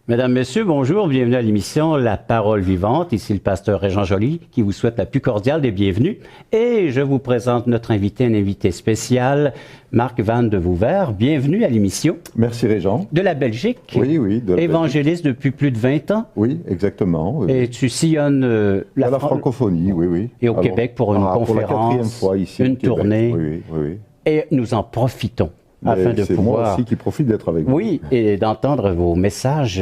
Mesdames, Messieurs, bonjour, bienvenue à l'émission La Parole Vivante. Ici le pasteur Régent Joly qui vous souhaite la plus cordiale des bienvenues. Et je vous présente notre invité, un invité spécial, Marc Van de Vouvert. Bienvenue à l'émission. Merci Régent. De la Belgique. Oui, oui. De la évangéliste Belgique. Depuis plus de 20 ans. Oui, exactement. Oui. Et tu sillonnes la francophonie, oui, oui. Et au Québec pour une conférence, pour la 4e fois ici une tournée. Oui, oui, oui. Et nous en profitons. Afin de c'est pouvoir... moi aussi qui profite d'être avec vous. Oui, et d'entendre vos messages,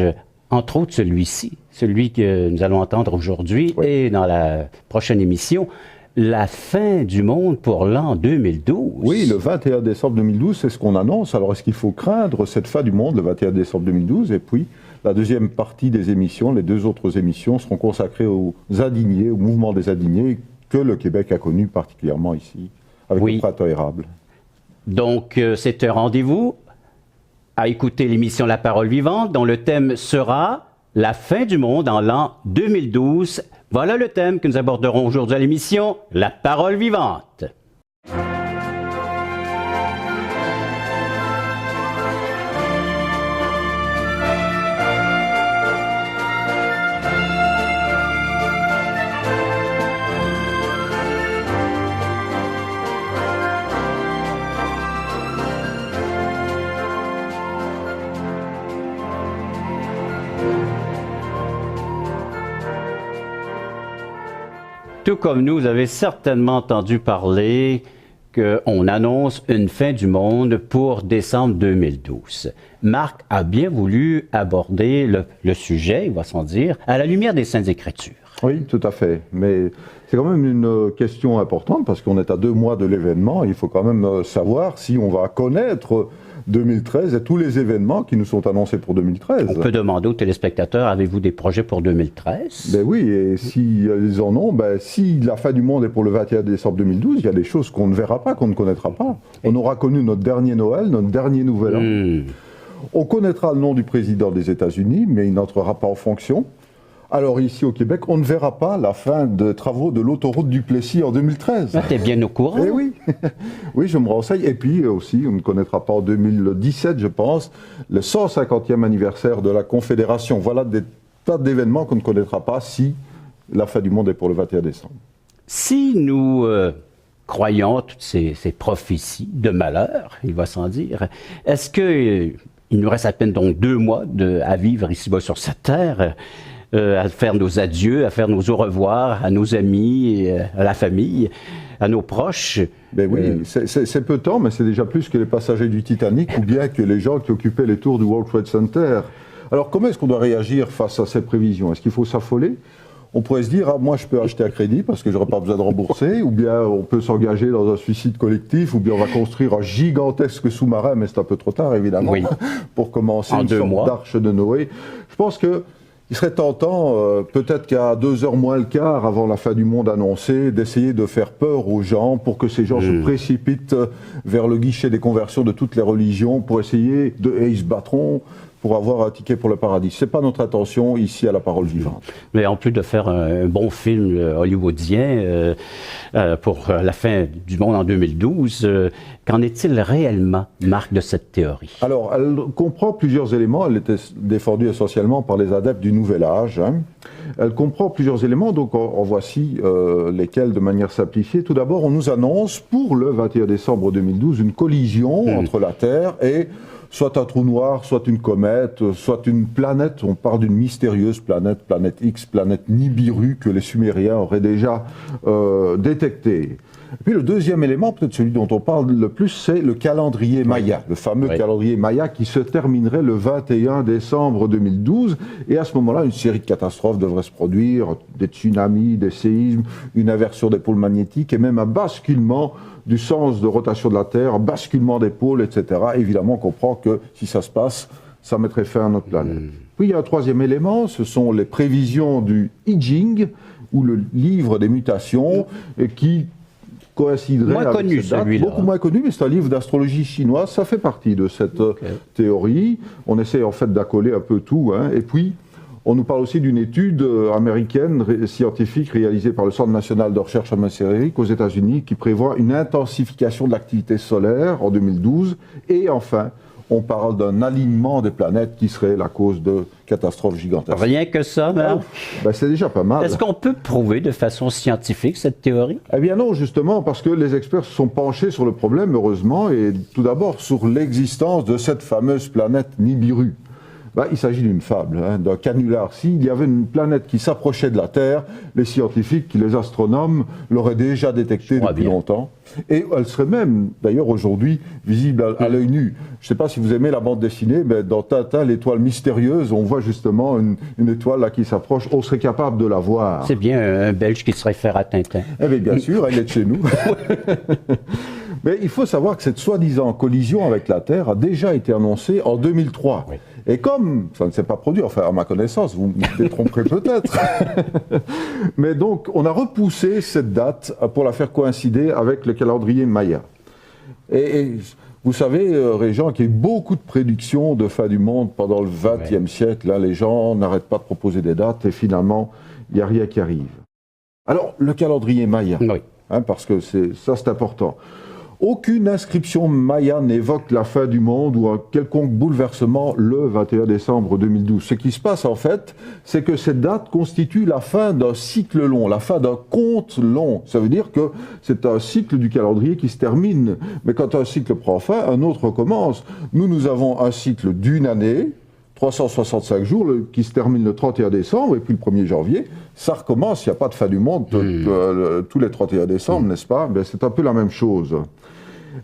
entre autres celui-ci, celui que nous allons entendre aujourd'hui et dans la prochaine émission, la fin du monde pour l'an 2012. Oui, le 21 décembre 2012, c'est ce qu'on annonce. Alors, est-ce qu'il faut craindre cette fin du monde le 21 décembre 2012? Et puis, la deuxième partie des émissions, les deux autres émissions, seront consacrées aux indignés, au mouvement des indignés que le Québec a connu particulièrement ici, avec le printemps érable. Donc, c'est un rendez-vous à écouter l'émission La Parole Vivante, dont le thème sera la fin du monde en l'an 2012. Voilà le thème que nous aborderons aujourd'hui à l'émission La Parole Vivante. Tout comme nous, vous avez certainement entendu parler qu'on annonce une fin du monde pour décembre 2012. Marc a bien voulu aborder le sujet, il va s'en dire, à la lumière des Saintes Écritures. Oui, tout à fait. Mais c'est quand même une question importante parce qu'on est à 2 mois de l'événement. Il faut quand même savoir si on va connaître 2013 et tous les événements qui nous sont annoncés pour 2013. On peut demander aux téléspectateurs, avez-vous des projets pour 2013? Ben oui, et s'ils en ont, si la fin du monde est pour le 21 décembre 2012, il y a des choses qu'on ne verra pas, qu'on ne connaîtra pas. On aura connu notre dernier Noël, notre dernier Nouvel An. On connaîtra le nom du président des États-Unis, mais il n'entrera pas en fonction. Alors ici au Québec, on ne verra pas la fin des travaux de l'autoroute du Plessis en 2013. Ah, t'es bien au courant. Eh oui, oui, je me renseigne. Et puis aussi, on ne connaîtra pas en 2017, je pense, le 150e anniversaire de la Confédération. Voilà des tas d'événements qu'on ne connaîtra pas si la fin du monde est pour le 21 décembre. Si nous croyons toutes ces prophéties de malheur, il va sans dire, est-ce qu'il nous reste à peine donc 2 mois à vivre ici-bas sur cette terre, à faire nos adieux, à faire nos au revoir à nos amis, à la famille, à nos proches? Ben oui, c'est peu de temps, mais c'est déjà plus que les passagers du Titanic ou bien que les gens qui occupaient les tours du World Trade Center. Alors comment est-ce qu'on doit réagir face à ces prévisions? Est-ce qu'il faut s'affoler? On pourrait se dire, moi je peux acheter à crédit parce que je n'aurai pas besoin de rembourser, ou bien on peut s'engager dans un suicide collectif, ou bien on va construire un gigantesque sous-marin, mais c'est un peu trop tard évidemment, pour commencer une sorte d'arche de Noé. Je pense que il serait tentant, peut-être qu'à 2h moins le quart avant la fin du monde annoncée, d'essayer de faire peur aux gens pour que ces gens se précipitent vers le guichet des conversions de toutes les religions pour essayer et ils se battront pour avoir un ticket pour le paradis. Ce n'est pas notre intention ici à La Parole Vivante. Mais en plus de faire un bon film hollywoodien pour la fin du monde en 2012, qu'en est-il réellement, Marc, de cette théorie? Alors, elle comprend plusieurs éléments. Elle était défendue essentiellement par les adeptes du Nouvel Âge. Elle comprend plusieurs éléments, donc en voici lesquels de manière simplifiée. Tout d'abord, on nous annonce pour le 21 décembre 2012 une collision entre la Terre et soit un trou noir, soit une comète, soit une planète. On parle d'une mystérieuse planète, planète X, planète Nibiru, que les Sumériens auraient déjà détectée. Et puis le deuxième élément, peut-être celui dont on parle le plus, c'est le calendrier Maya, le fameux calendrier Maya qui se terminerait le 21 décembre 2012. Et à ce moment-là, une série de catastrophes devrait se produire, des tsunamis, des séismes, une inversion des pôles magnétiques et même un basculement du sens de rotation de la Terre, un basculement des pôles, etc. Évidemment, on comprend que si ça se passe, ça mettrait fin à notre planète. Puis il y a un troisième élément, ce sont les prévisions du I Ching, ou le livre des mutations, qui coïnciderait avec cette date. Beaucoup moins connu, mais c'est un livre d'astrologie chinoise, ça fait partie de cette théorie. On essaie en fait d'accoler un peu tout, et puis on nous parle aussi d'une étude américaine scientifique réalisée par le Centre national de recherche atmosphérique aux États-Unis qui prévoit une intensification de l'activité solaire en 2012. Et enfin, on parle d'un alignement des planètes qui serait la cause de catastrophes gigantesques. Rien que ça, même. Ben, c'est déjà pas mal. Est-ce qu'on peut prouver de façon scientifique cette théorie? Eh bien non, justement, parce que les experts se sont penchés sur le problème, heureusement, et tout d'abord sur l'existence de cette fameuse planète Nibiru. Ben, il s'agit d'une fable, d'un canular. S'il y avait une planète qui s'approchait de la Terre, les scientifiques, les astronomes l'auraient déjà détectée depuis longtemps. Et elle serait même, d'ailleurs aujourd'hui, visible à l'œil nu. Je ne sais pas si vous aimez la bande dessinée, mais dans Tintin, l'étoile mystérieuse, on voit justement une étoile là qui s'approche. On serait capable de la voir. C'est bien un Belge qui se réfère à Tintin. Eh bien sûr, elle est de chez nous. Mais il faut savoir que cette soi-disant collision avec la Terre a déjà été annoncée en 2003. Oui. Et comme ça ne s'est pas produit, enfin à ma connaissance, vous me détromperez peut-être, mais donc on a repoussé cette date pour la faire coïncider avec le calendrier Maya. Et vous savez, Régent, qu'il y a eu beaucoup de prédictions de fin du monde pendant le XXe siècle. Là, les gens n'arrêtent pas de proposer des dates et finalement, il n'y a rien qui arrive. Alors, le calendrier Maya, parce que c'est important. Aucune inscription maya n'évoque la fin du monde ou un quelconque bouleversement le 21 décembre 2012. Ce qui se passe en fait, c'est que cette date constitue la fin d'un cycle long, la fin d'un conte long. Ça veut dire que c'est un cycle du calendrier qui se termine. Mais quand un cycle prend fin, un autre commence. Nous avons un cycle d'une année, 365 jours, qui se termine le 31 décembre, et puis le 1er janvier, ça recommence, il n'y a pas de fin du monde tous les 31 décembre, n'est-ce pas? C'est un peu la même chose.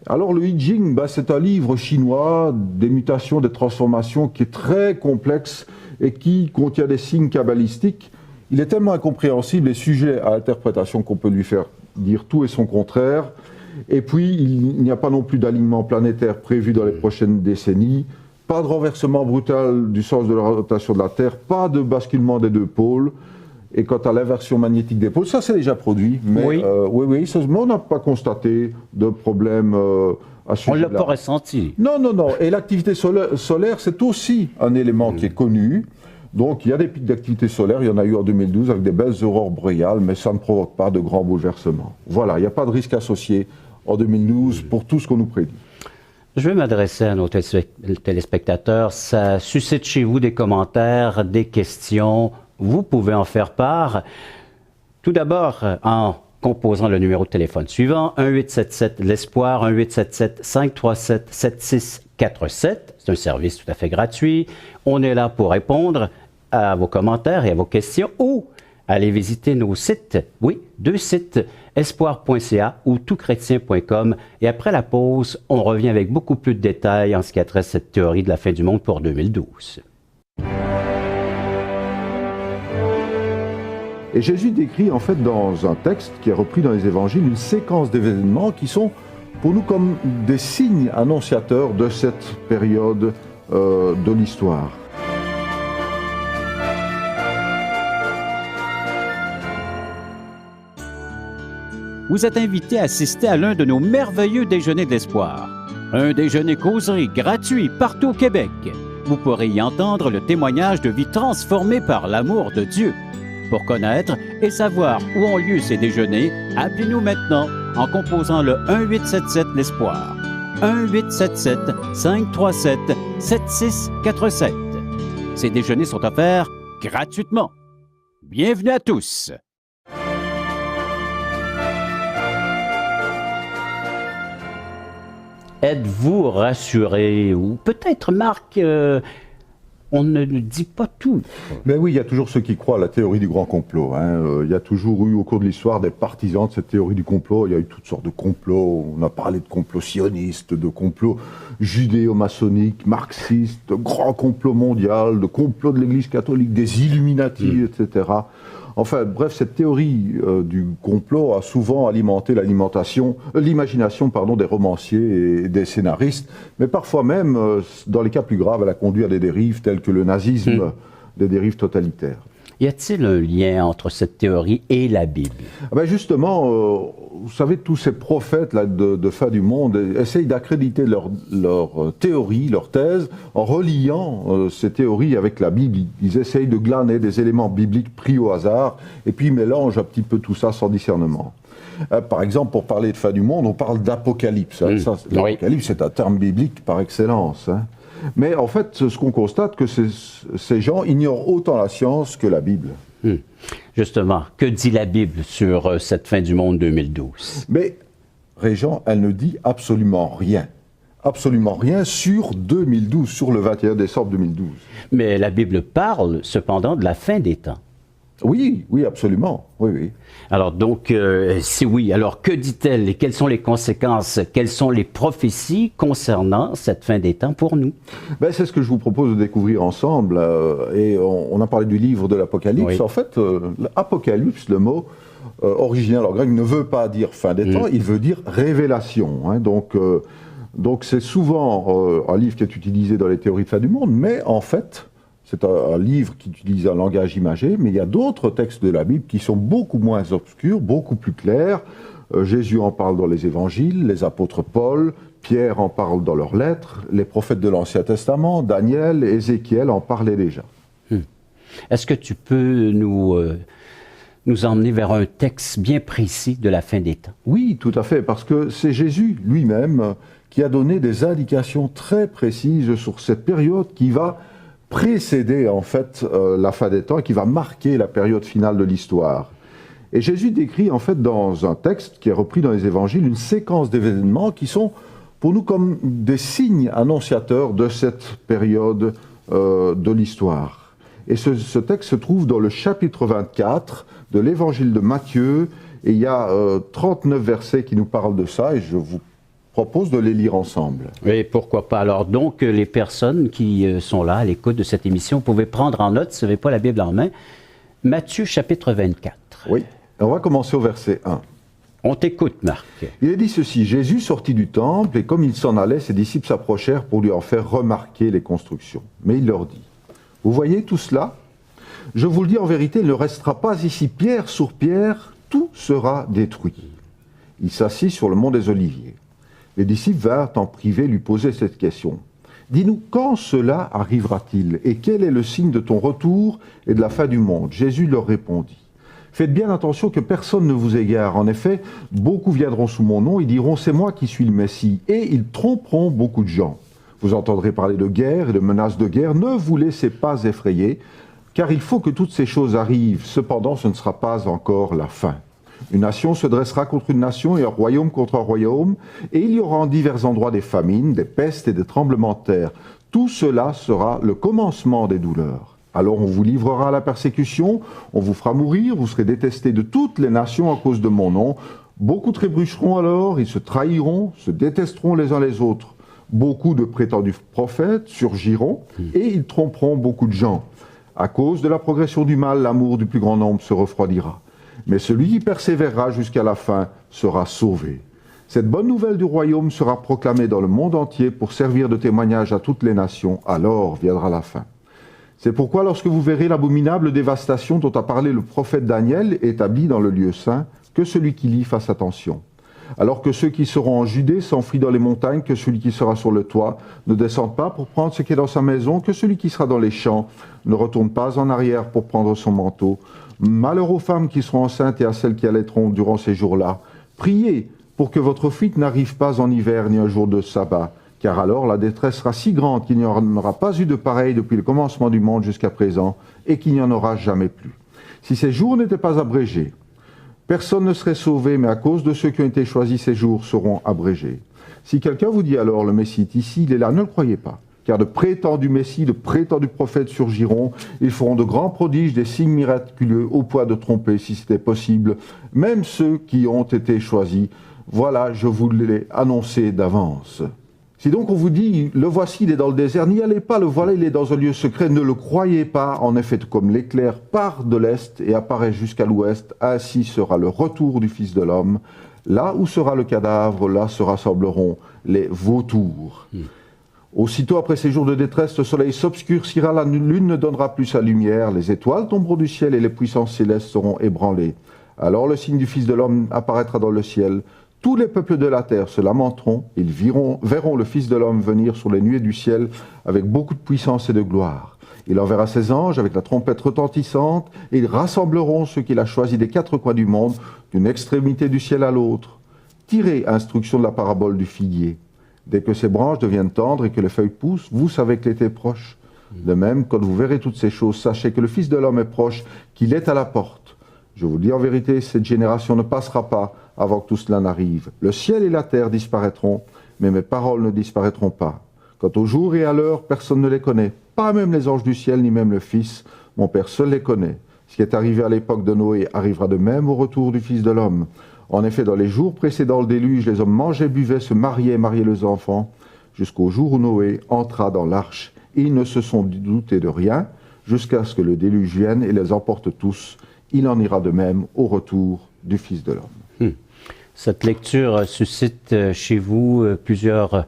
Alors le I Ching, c'est un livre chinois des mutations, des transformations qui est très complexe et qui contient des signes kabbalistiques. Il est tellement incompréhensible et sujet à interprétation qu'on peut lui faire dire tout et son contraire. Et puis il n'y a pas non plus d'alignement planétaire prévu dans les prochaines décennies. Pas de renversement brutal du sens de la rotation de la Terre, pas de basculement des deux pôles. Et quant à l'inversion magnétique des pôles, ça c'est déjà produit, mais mais on n'a pas constaté de problème à ce sujet-là. On ne l'a pas ressenti. Non. Et l'activité solaire, c'est aussi un élément qui est connu. Donc il y a des pics d'activité solaire, il y en a eu en 2012 avec des belles aurores boréales, mais ça ne provoque pas de grands bouleversements. Voilà, il n'y a pas de risque associé en 2012 pour tout ce qu'on nous prédit. Je vais m'adresser à nos téléspectateurs. Ça suscite chez vous des commentaires, des questions. Vous pouvez en faire part. Tout d'abord, en composant le numéro de téléphone suivant, 1-877-L'Espoir, 1-877-537-7647. C'est un service tout à fait gratuit. On est là pour répondre à vos commentaires et à vos questions ou allez visiter nos sites. Oui, 2 sites, espoir.ca ou toutchrétien.com. Et après la pause, on revient avec beaucoup plus de détails en ce qui a trait à cette théorie de la fin du monde pour 2012. Et Jésus décrit en fait dans un texte qui est repris dans les évangiles une séquence d'événements qui sont pour nous comme des signes annonciateurs de cette période de l'histoire. Vous êtes invité à assister à l'un de nos merveilleux déjeuners de l'espoir. Un déjeuner causerie gratuit partout au Québec. Vous pourrez y entendre le témoignage de vie transformée par l'amour de Dieu. Pour connaître et savoir où ont lieu ces déjeuners, appelez-nous maintenant en composant le 1-877-l'Espoir. 1-877-537-7647. Ces déjeuners sont offerts gratuitement. Bienvenue à tous! Êtes-vous rassuré? Ou peut-être, Marc, on ne dit pas tout. Mais oui, il y a toujours ceux qui croient à la théorie du grand complot. Il y a toujours eu au cours de l'histoire des partisans de cette théorie du complot. Il y a eu toutes sortes de complots. On a parlé de complots sionistes, de complots judéo-maçonniques, marxistes, de grands complots mondiaux, de complots de l'Église catholique, des Illuminati, etc. Enfin, bref, cette théorie du complot a souvent alimenté l'imagination des romanciers et des scénaristes, mais parfois même, dans les cas plus graves, elle a conduit à des dérives telles que le nazisme, des dérives totalitaires. Y a-t-il un lien entre cette théorie et la Bible? Justement, vous savez, tous ces prophètes là, de fin du monde essayent d'accréditer leur théorie, leur thèse, en reliant ces théories avec la Bible. Ils essayent de glaner des éléments bibliques pris au hasard, et puis ils mélangent un petit peu tout ça sans discernement. Par exemple, pour parler de fin du monde, on parle d'apocalypse. L'Apocalypse, c'est un terme biblique par excellence. Mais en fait, ce qu'on constate, que ces gens ignorent autant la science que la Bible. Justement, que dit la Bible sur cette fin du monde 2012? Mais, Régent, elle ne dit absolument rien. Absolument rien sur 2012, sur le 21 décembre 2012. Mais la Bible parle cependant de la fin des temps. Oui, oui, absolument. Oui, oui. Alors donc, si oui, alors que dit-elle et quelles sont les conséquences, quelles sont les prophéties concernant cette fin des temps pour nous? Ben, c'est ce que je vous propose de découvrir ensemble. Et on a parlé du livre de l'Apocalypse. Oui. En fait, l'Apocalypse, le mot original en grec, ne veut pas dire fin des temps, il veut dire révélation. Hein. Donc c'est souvent un livre qui est utilisé dans les théories de fin du monde, mais en fait, c'est un livre qui utilise un langage imagé, mais il y a d'autres textes de la Bible qui sont beaucoup moins obscurs, beaucoup plus clairs. Jésus en parle dans les évangiles, les apôtres Paul, Pierre en parle dans leurs lettres, les prophètes de l'Ancien Testament, Daniel, Ézéchiel en parlaient déjà. Est-ce que tu peux nous emmener vers un texte bien précis de la fin des temps? Oui, tout à fait, parce que c'est Jésus lui-même qui a donné des indications très précises sur cette période qui va précéder en fait la fin des temps et qui va marquer la période finale de l'histoire. Et Jésus décrit en fait dans un texte qui est repris dans les évangiles une séquence d'événements qui sont pour nous comme des signes annonciateurs de cette période de l'histoire. Et ce texte se trouve dans le chapitre 24 de l'évangile de Matthieu, et il y a 39 versets qui nous parlent de ça, et je vous propose de les lire ensemble. Oui, pourquoi pas. Alors donc, les personnes qui sont là à l'écoute de cette émission, vous pouvez prendre en note, si vous n'avez pas la Bible en main, Matthieu chapitre 24. Oui, on va commencer au verset 1. On t'écoute, Marc. Il est dit ceci: Jésus sortit du temple, et comme il s'en allait, ses disciples s'approchèrent pour lui en faire remarquer les constructions. Mais il leur dit: vous voyez tout cela? Je vous le dis en vérité, il ne restera pas ici pierre sur pierre, tout sera détruit. Il s'assit sur le mont des Oliviers. Les disciples vinrent en privé lui poser cette question. Dis-nous, quand cela arrivera-t-il? Et quel est le signe de ton retour et de la fin du monde? Jésus leur répondit: faites bien attention que personne ne vous égare. En effet, beaucoup viendront sous mon nom et diront: c'est moi qui suis le Messie. Et ils tromperont beaucoup de gens. Vous entendrez parler de guerre et de menaces de guerre. Ne vous laissez pas effrayer, car il faut que toutes ces choses arrivent. Cependant, ce ne sera pas encore la fin. Une nation se dressera contre une nation et un royaume contre un royaume, et il y aura en divers endroits des famines, des pestes et des tremblements de terre. Tout cela sera le commencement des douleurs. Alors on vous livrera à la persécution, on vous fera mourir, vous serez détestés de toutes les nations à cause de mon nom. Beaucoup trébucheront alors, ils se trahiront, se détesteront les uns les autres. Beaucoup de prétendus prophètes surgiront, et ils tromperont beaucoup de gens. À cause de la progression du mal, l'amour du plus grand nombre se refroidira. Mais celui qui persévérera jusqu'à la fin sera sauvé. Cette bonne nouvelle du royaume sera proclamée dans le monde entier pour servir de témoignage à toutes les nations. Alors viendra la fin. C'est pourquoi lorsque vous verrez l'abominable dévastation dont a parlé le prophète Daniel établie dans le lieu saint, que celui qui lit fasse attention. Alors que ceux qui seront en Judée s'enfuient dans les montagnes, que celui qui sera sur le toit ne descende pas pour prendre ce qui est dans sa maison, que celui qui sera dans les champs ne retourne pas en arrière pour prendre son manteau. Malheur aux femmes qui seront enceintes et à celles qui allaiteront durant ces jours-là. Priez pour que votre fuite n'arrive pas en hiver ni un jour de sabbat, car alors la détresse sera si grande qu'il n'y en aura pas eu de pareil depuis le commencement du monde jusqu'à présent, et qu'il n'y en aura jamais plus. Si ces jours n'étaient pas abrégés, personne ne serait sauvé, mais à cause de ceux qui ont été choisis, ces jours seront abrégés. Si quelqu'un vous dit alors le Messie est ici, il est là, ne le croyez pas. Car de prétendus Messies, de prétendus prophètes surgiront, ils feront de grands prodiges, des signes miraculeux, au point de tromper, si c'était possible, même ceux qui ont été choisis. Voilà, je vous l'ai annoncé d'avance. Si donc on vous dit, le voici, il est dans le désert, n'y allez pas, le voilà, il est dans un lieu secret, ne le croyez pas. En effet, tout comme l'éclair part de l'est et apparaît jusqu'à l'ouest, ainsi sera le retour du Fils de l'homme. Là où sera le cadavre, là se rassembleront les vautours. Aussitôt après ces jours de détresse, le soleil s'obscurcira, la lune ne donnera plus sa lumière, les étoiles tomberont du ciel et les puissances célestes seront ébranlées. Alors le signe du Fils de l'homme apparaîtra dans le ciel. Tous les peuples de la terre se lamenteront, ils verront le Fils de l'homme venir sur les nuées du ciel avec beaucoup de puissance et de gloire. Il enverra ses anges avec la trompette retentissante, et ils rassembleront ceux qu'il a choisis des quatre coins du monde, d'une extrémité du ciel à l'autre. Tirez instruction de la parabole du figuier. Dès que ces branches deviennent tendres et que les feuilles poussent, vous savez que l'été est proche. De même, quand vous verrez toutes ces choses, sachez que le Fils de l'homme est proche, qu'il est à la porte. Je vous dis en vérité, cette génération ne passera pas avant que tout cela n'arrive. Le ciel et la terre disparaîtront, mais mes paroles ne disparaîtront pas. Quant au jour et à l'heure, personne ne les connaît, pas même les anges du ciel, ni même le Fils. Mon Père seul les connaît. Ce qui est arrivé à l'époque de Noé arrivera de même au retour du Fils de l'homme. En effet, dans les jours précédant le déluge, les hommes mangeaient, buvaient, se mariaient, mariaient leurs enfants, jusqu'au jour où Noé entra dans l'arche. Ils ne se sont doutés de rien, jusqu'à ce que le déluge vienne et les emporte tous. Il en ira de même au retour du Fils de l'homme. Cette lecture suscite chez vous plusieurs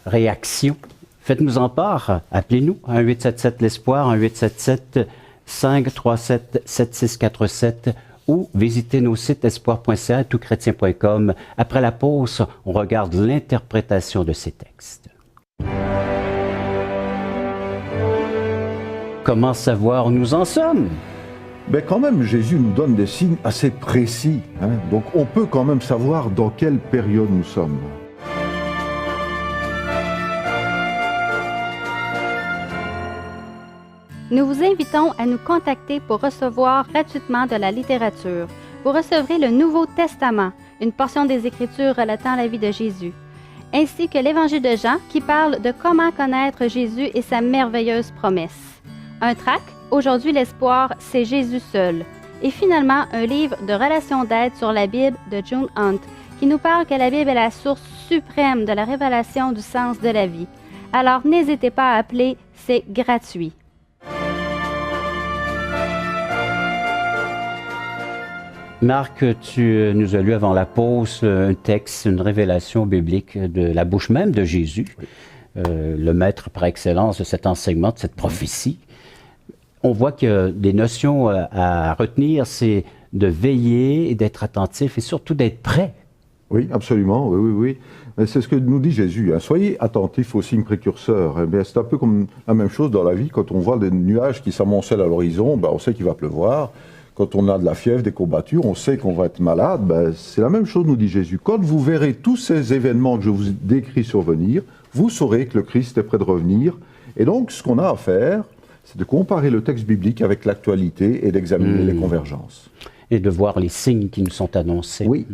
réactions. Faites-nous en part. Appelez-nous 1-877 l'Espoir, 1-877-537-7647 ou visitez nos sites espoir.ca et toutchrétien.com. Après la pause, on regarde l'interprétation de ces textes. Comment savoir où nous en sommes? Mais quand même, Jésus nous donne des signes assez précis. Donc on peut quand même savoir dans quelle période nous sommes. Nous vous invitons à nous contacter pour recevoir gratuitement de la littérature. Vous recevrez le Nouveau Testament, une portion des Écritures relatant la vie de Jésus, ainsi que l'Évangile de Jean qui parle de comment connaître Jésus et sa merveilleuse promesse. Un tract, Aujourd'hui l'espoir, c'est Jésus seul. Et finalement, un livre de relations d'aide sur la Bible de June Hunt qui nous parle que la Bible est la source suprême de la révélation du sens de la vie. Alors n'hésitez pas à appeler, c'est gratuit. Marc, tu nous as lu avant la pause un texte, une révélation biblique de la bouche même de Jésus, le maître par excellence de cet enseignement, de cette prophétie. On voit que des notions à retenir, c'est de veiller et d'être attentif et surtout d'être prêt. Oui, absolument, oui. C'est ce que nous dit Jésus. Soyez attentifs aux signes précurseurs. C'est un peu comme la même chose dans la vie. Quand on voit des nuages qui s'amoncellent à l'horizon, on sait qu'il va pleuvoir. Quand on a de la fièvre, des courbatures, on sait qu'on va être malade. C'est la même chose, nous dit Jésus. Quand vous verrez tous ces événements que je vous décris survenir, vous saurez que le Christ est près de revenir. Et donc, ce qu'on a à faire, c'est de comparer le texte biblique avec l'actualité et d'examiner les convergences. Et de voir les signes qui nous sont annoncés. Oui.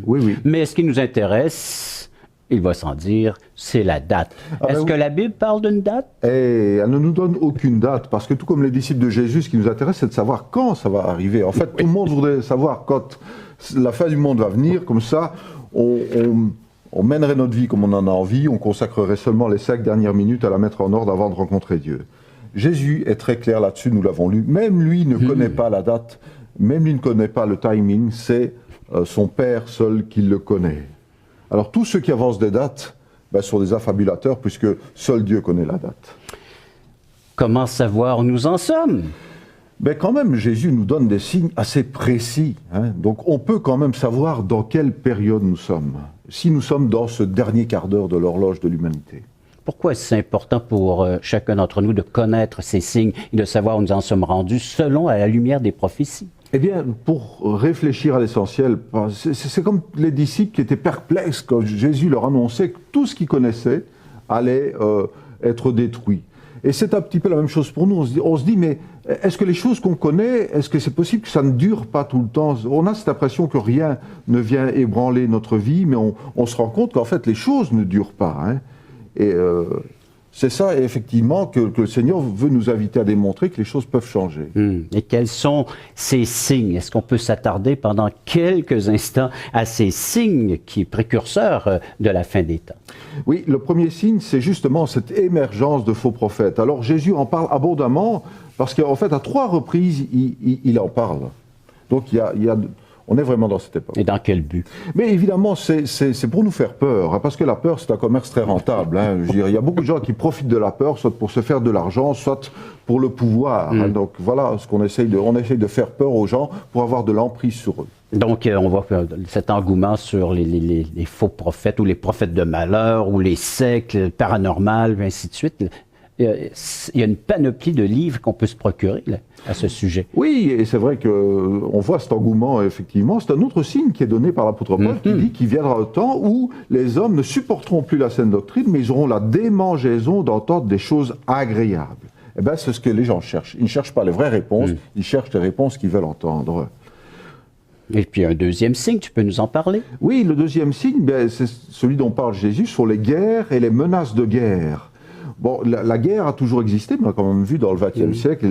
Mais ce qui nous intéresse, il va sans dire, c'est la date. Est-ce que la Bible parle d'une date? Elle ne nous donne aucune date, parce que tout comme les disciples de Jésus, ce qui nous intéresse, c'est de savoir quand ça va arriver. En fait, tout le monde voudrait savoir quand la fin du monde va venir, comme ça, on mènerait notre vie comme on en a envie, on consacrerait seulement les 5 dernières minutes à la mettre en ordre avant de rencontrer Dieu. Jésus est très clair là-dessus, nous l'avons lu. Même lui ne connaît pas la date, même lui ne connaît pas le timing, c'est son Père seul qui le connaît. Alors tous ceux qui avancent des dates sont des affabulateurs, puisque seul Dieu connaît la date. Comment savoir où nous en sommes? Quand même, Jésus nous donne des signes assez précis. Donc on peut quand même savoir dans quelle période nous sommes, si nous sommes dans ce dernier quart d'heure de l'horloge de l'humanité. Pourquoi est-ce important pour chacun d'entre nous de connaître ces signes et de savoir où nous en sommes rendus selon à la lumière des prophéties? Eh bien, pour réfléchir à l'essentiel, c'est comme les disciples qui étaient perplexes quand Jésus leur annonçait que tout ce qu'ils connaissaient allait être détruit. Et c'est un petit peu la même chose pour nous. On se dit, mais est-ce que les choses qu'on connaît, est-ce que c'est possible que ça ne dure pas tout le temps? On a cette impression que rien ne vient ébranler notre vie, mais on se rend compte qu'en fait, les choses ne durent pas. Et c'est ça, effectivement, que le Seigneur veut nous inviter à démontrer que les choses peuvent changer. Et quels sont ces signes? Est-ce qu'on peut s'attarder pendant quelques instants à ces signes qui sont précurseurs de la fin des temps? Oui, le premier signe, c'est justement cette émergence de faux prophètes. Alors Jésus en parle abondamment, parce qu'en fait, à 3 reprises, il en parle. Donc on est vraiment dans cette époque. Et dans quel but? Mais évidemment, c'est pour nous faire peur, parce que la peur, c'est un commerce très rentable. Je veux dire, il y a beaucoup de gens qui profitent de la peur, soit pour se faire de l'argent, soit pour le pouvoir. Donc voilà ce qu'on essaye de faire peur aux gens pour avoir de l'emprise sur eux. Donc on voit cet engouement sur les faux prophètes ou les prophètes de malheur ou les sectes paranormales, ainsi de suite. il y a une panoplie de livres qu'on peut se procurer là, à ce sujet. Oui, et c'est vrai qu'on voit cet engouement, effectivement. C'est un autre signe qui est donné par l'apôtre Paul, qui dit qu'il viendra un temps où les hommes ne supporteront plus la saine doctrine, mais ils auront la démangeaison d'entendre des choses agréables. Eh bien, c'est ce que les gens cherchent. Ils ne cherchent pas les vraies réponses, ils cherchent les réponses qu'ils veulent entendre. Et puis un deuxième signe, tu peux nous en parler? Oui, le deuxième signe, ben, c'est celui dont parle Jésus, sur les guerres et les menaces de guerre. Bon, la guerre a toujours existé, mais on a quand même vu dans le XXe siècle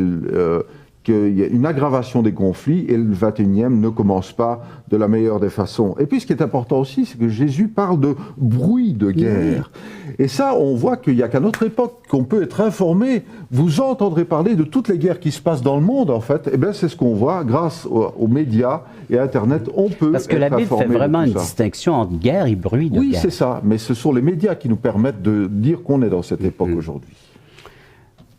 qu'il y a une aggravation des conflits, et le XXIe ne commence pas de la meilleure des façons. Et puis ce qui est important aussi, c'est que Jésus parle de bruit de guerre. Et ça, on voit qu'il n'y a qu'à notre époque qu'on peut être informé. Vous entendrez parler de toutes les guerres qui se passent dans le monde, en fait. Eh bien, c'est ce qu'on voit grâce aux médias et à Internet. On peut Parce que la Bible fait vraiment une distinction entre guerre et bruit de guerre. Oui, c'est ça. Mais ce sont les médias qui nous permettent de dire qu'on est dans cette époque aujourd'hui.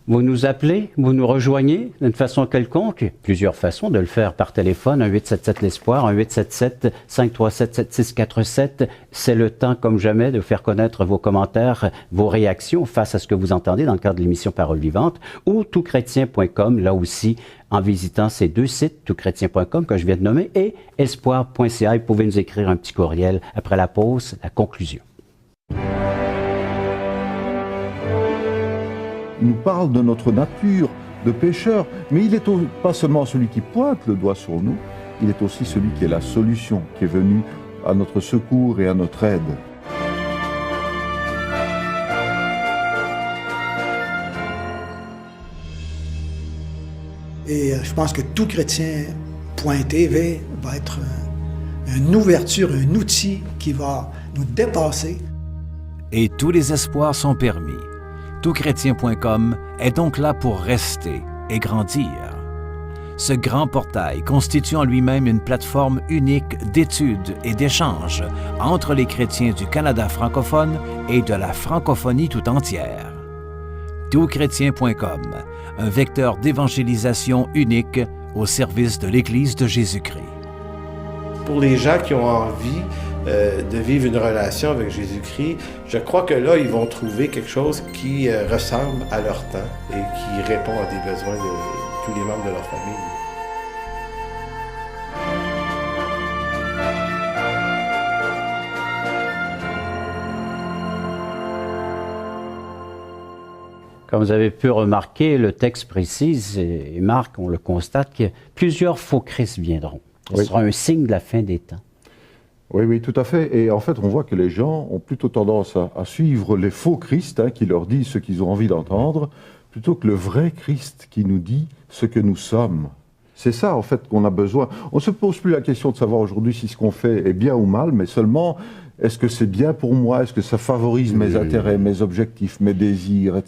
Vous nous appelez, vous nous rejoignez d'une façon quelconque. Plusieurs façons de le faire par téléphone, 1-877-l'Espoir, 1-877-537-7647. C'est le temps, comme jamais, de faire connaître vos commentaires, vos réactions face à ce que vous entendez dans le cadre de l'émission Parole vivante, ou toutchrétien.com, là aussi, en visitant ces deux sites, toutchrétien.com, que je viens de nommer, et espoir.ca. Vous pouvez nous écrire un petit courriel après la pause, la conclusion. Il nous parle de notre nature de pécheur, mais il est pas seulement celui qui pointe le doigt sur nous, il est aussi celui qui est la solution, qui est venu à notre secours et à notre aide. Et je pense que toutchrétien.tv va être une ouverture, un outil qui va nous dépasser. Et tous les espoirs sont permis. Toutchrétien.com est donc là pour rester et grandir. Ce grand portail constitue en lui-même une plateforme unique d'études et d'échanges entre les chrétiens du Canada francophone et de la francophonie tout entière. Toutchrétien.com, un vecteur d'évangélisation unique au service de l'Église de Jésus-Christ. Pour les gens qui ont envie de vivre une relation avec Jésus-Christ, je crois que là, ils vont trouver quelque chose qui ressemble à leur temps et qui répond à des besoins de tous les membres de leur famille. Comme vous avez pu remarquer, le texte précise, et Marc, on le constate, que plusieurs faux Christ viendront. Ce sera un signe de la fin des temps. Oui, tout à fait. Et en fait, on voit que les gens ont plutôt tendance à suivre les faux Christ, qui leur disent ce qu'ils ont envie d'entendre, plutôt que le vrai Christ qui nous dit ce que nous sommes. C'est ça, en fait, qu'on a besoin. On ne se pose plus la question de savoir aujourd'hui si ce qu'on fait est bien ou mal, mais seulement, est-ce que c'est bien pour moi? Est-ce que ça favorise mes intérêts, mes objectifs, mes désirs,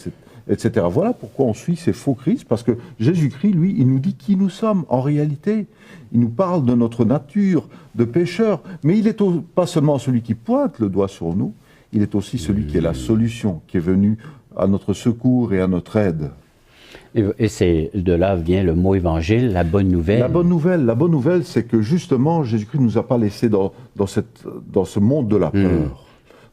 etc. Voilà pourquoi on suit ces faux Christ, parce que Jésus-Christ, lui, il nous dit qui nous sommes en réalité. Il nous parle de notre nature de pécheur, mais il n'est pas seulement celui qui pointe le doigt sur nous, il est aussi celui qui est la solution, qui est venu à notre secours et à notre aide. Et c'est de là vient le mot évangile, la bonne nouvelle. La bonne nouvelle, c'est que justement, Jésus-Christ ne nous a pas laissés dans ce monde de la peur,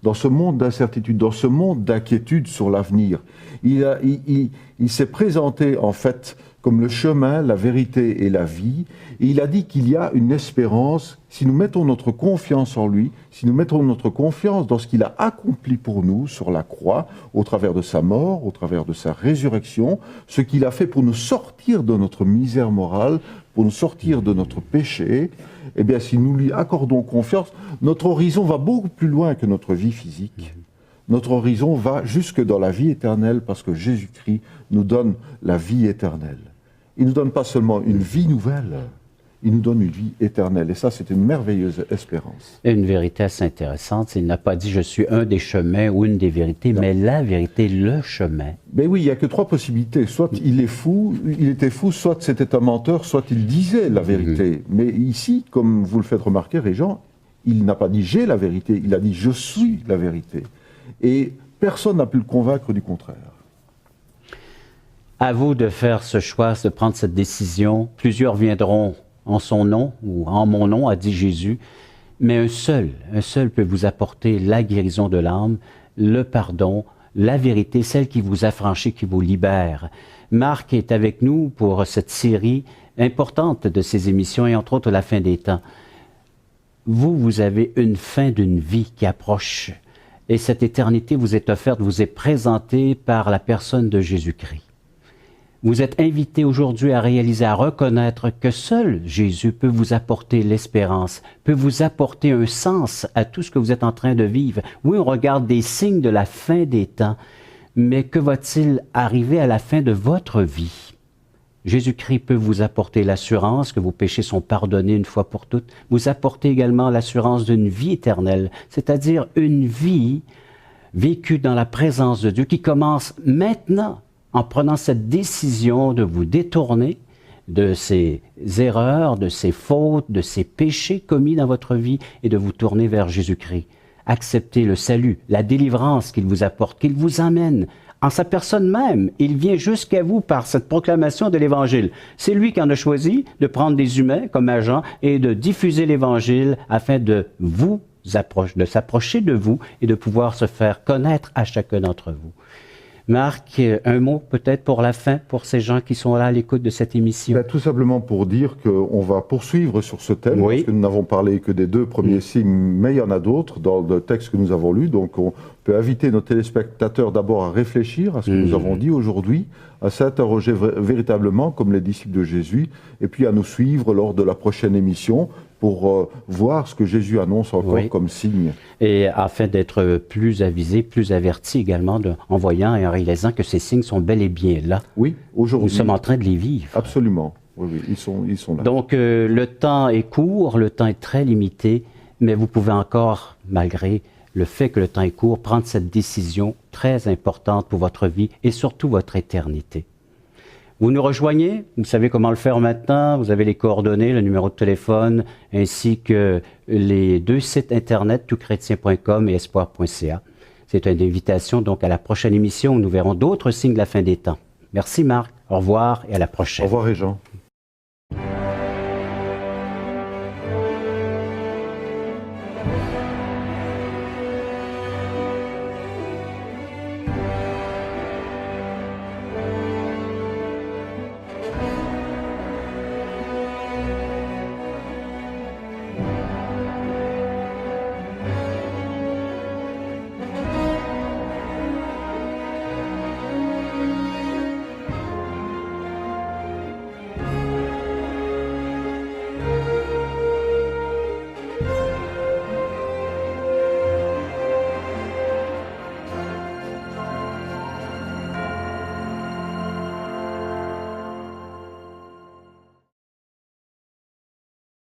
dans ce monde d'incertitude, dans ce monde d'inquiétude sur l'avenir. Il s'est présenté en fait comme le chemin, la vérité et la vie. Et il a dit qu'il y a une espérance si nous mettons notre confiance en lui, si nous mettons notre confiance dans ce qu'il a accompli pour nous sur la croix, au travers de sa mort, au travers de sa résurrection, ce qu'il a fait pour nous sortir de notre misère morale, pour nous sortir de notre péché. Eh bien, si nous lui accordons confiance, notre horizon va beaucoup plus loin que notre vie physique. Notre horizon va jusque dans la vie éternelle parce que Jésus-Christ nous donne la vie éternelle. Il ne nous donne pas seulement une vie nouvelle, il nous donne une vie éternelle. Et ça, c'est une merveilleuse espérance. Et une vérité assez intéressante, il n'a pas dit « je suis un des chemins » ou une des vérités, mais la vérité, le chemin. Mais oui, il n'y a que trois possibilités. Soit il était fou, soit c'était un menteur, soit il disait la vérité. Mais ici, comme vous le faites remarquer, Régent, il n'a pas dit « j'ai la vérité », il a dit « je suis la vérité ». Et personne n'a pu le convaincre du contraire. À vous de faire ce choix, de prendre cette décision. Plusieurs viendront en son nom ou en mon nom, a dit Jésus. Mais un seul peut vous apporter la guérison de l'âme, le pardon, la vérité, celle qui vous affranchit, qui vous libère. Marc est avec nous pour cette série importante de ces émissions et entre autres la fin des temps. Vous avez une fin d'une vie qui approche et cette éternité vous est offerte, vous est présentée par la personne de Jésus-Christ. Vous êtes invité aujourd'hui à réaliser, à reconnaître que seul Jésus peut vous apporter l'espérance, peut vous apporter un sens à tout ce que vous êtes en train de vivre. Oui, on regarde des signes de la fin des temps, mais que va-t-il arriver à la fin de votre vie? Jésus-Christ peut vous apporter l'assurance que vos péchés sont pardonnés une fois pour toutes, vous apporter également l'assurance d'une vie éternelle, c'est-à-dire une vie vécue dans la présence de Dieu qui commence maintenant, en prenant cette décision de vous détourner de ces erreurs, de ces fautes, de ces péchés commis dans votre vie et de vous tourner vers Jésus-Christ. Acceptez le salut, la délivrance qu'il vous apporte, qu'il vous amène en sa personne même. Il vient jusqu'à vous par cette proclamation de l'Évangile. C'est lui qui en a choisi de prendre des humains comme agents et de diffuser l'Évangile afin de vous approcher, de s'approcher de vous et de pouvoir se faire connaître à chacun d'entre vous. Marc, un mot peut-être pour la fin, pour ces gens qui sont là à l'écoute de cette émission. Tout simplement pour dire qu'on va poursuivre sur ce thème, oui, parce que nous n'avons parlé que des 2 premiers signes, mais il y en a d'autres dans le texte que nous avons lu. Donc on peut inviter nos téléspectateurs d'abord à réfléchir à ce que nous avons dit aujourd'hui, à s'interroger véritablement comme les disciples de Jésus, et puis à nous suivre lors de la prochaine émission pour voir ce que Jésus annonce encore comme signe. Et afin d'être plus avisé, plus averti également, en voyant et en réalisant que ces signes sont bel et bien là. Oui, aujourd'hui. Nous sommes en train de les vivre. Absolument. Oui, ils sont là. Donc, le temps est court, le temps est très limité, mais vous pouvez encore, malgré le fait que le temps est court, prendre cette décision très importante pour votre vie et surtout votre éternité. Vous nous rejoignez, vous savez comment le faire maintenant, vous avez les coordonnées, le numéro de téléphone, ainsi que les 2 sites internet, toutchrétien.com et espoir.ca. C'est une invitation donc à la prochaine émission où nous verrons d'autres signes de la fin des temps. Merci Marc, au revoir et à la prochaine. Au revoir Réjean.